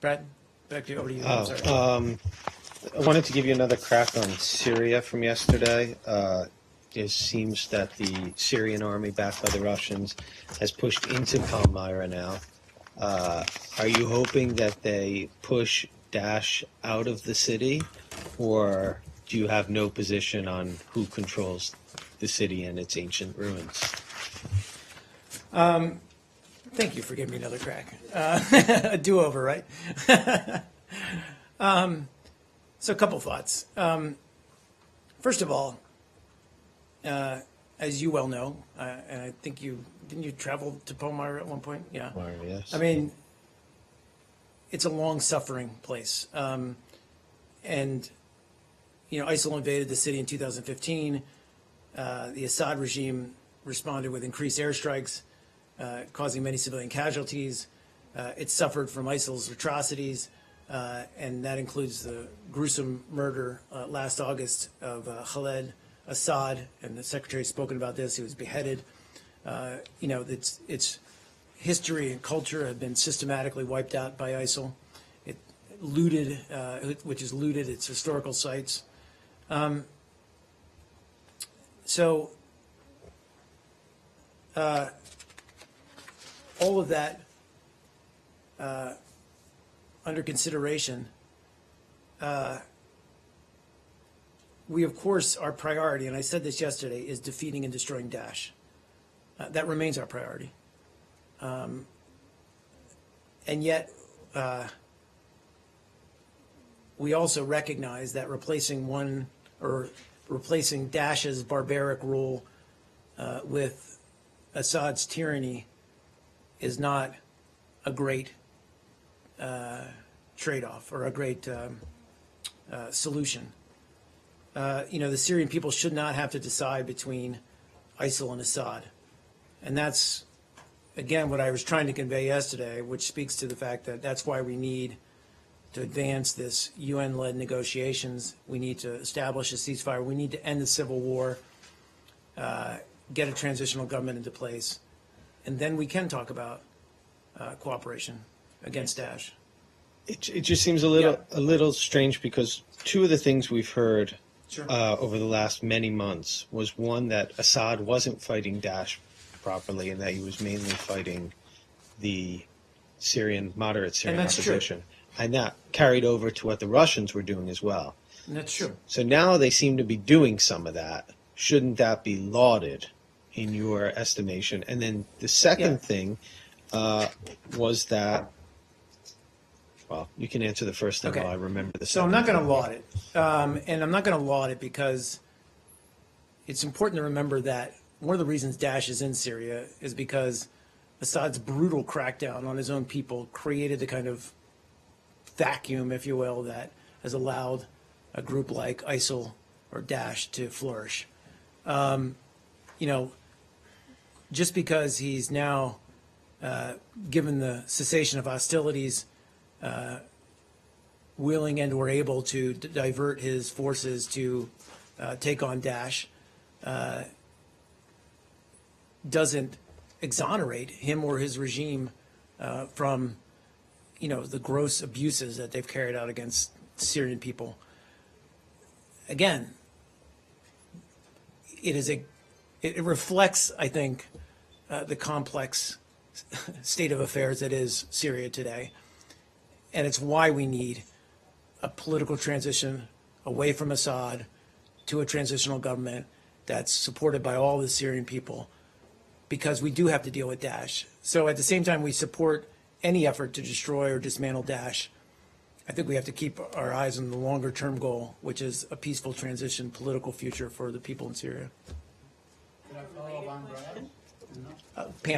Brad, back to you. Over to you. Oh, Sorry. I wanted to give you another crack on Syria from yesterday. It seems that the Syrian army, backed by the Russians, has pushed into Palmyra now. Are you hoping that they push Daesh out of the city, or do you have no position on who controls the city and its ancient ruins? Thank you for giving me another crack. A do-over, right? So a couple thoughts. First of all, as you well know, and I think didn't you travel to Palmyra at one point? Yeah. Palmyra, yes. I mean, it's a long-suffering place. And, ISIL invaded the city in 2015. The Assad regime responded with increased airstrikes, causing many civilian casualties. It suffered from ISIL's atrocities, and that includes the gruesome murder last August of Khaled Assad, and the secretary has spoken about this. He was beheaded. Its history and culture have been systematically wiped out by ISIL. It looted, which has looted its historical sites. All of that under consideration, we, of course, our priority, and I said this yesterday, is defeating and destroying Daesh. That remains our priority. And yet, we also recognize that replacing Daesh's barbaric rule with Assad's tyranny is not a great trade-off or a great solution. The Syrian people should not have to decide between ISIL and Assad. And that's, again, what I was trying to convey yesterday, which speaks to the fact that that's why we need to advance this UN-led negotiations. We need to establish a ceasefire. We need to end the civil war, get a transitional government into place, and then we can talk about cooperation against Daesh. It just seems a little strange because two of the things we've heard over the last many months was, one, that Assad wasn't fighting Daesh properly and that he was mainly fighting the moderate Syrian opposition. True. And that carried over to what the Russians were doing as well. And that's true. So now they seem to be doing some of that. Shouldn't that be lauded in your estimation? And then the second thing was that, well, you can answer the first thing while I remember the second. So I'm not going to laud it. And I'm not going to laud it because it's important to remember that one of the reasons Daesh is in Syria is because Assad's brutal crackdown on his own people created the kind of vacuum, if you will, that has allowed a group like ISIL or Daesh to flourish. Just because he's now given the cessation of hostilities, willing and or able to divert his forces to take on Daesh, doesn't exonerate him or his regime from the gross abuses that they've carried out against Syrian people. Again, it reflects, I think, the complex state of affairs that is Syria today. And it's why we need a political transition away from Assad to a transitional government that's supported by all the Syrian people, because we do have to deal with Daesh. So at the same time we support any effort to destroy or dismantle Daesh, I think we have to keep our eyes on the longer term goal, which is a peaceful transition, political future for the people in Syria. Can I follow up on Brad? Pam.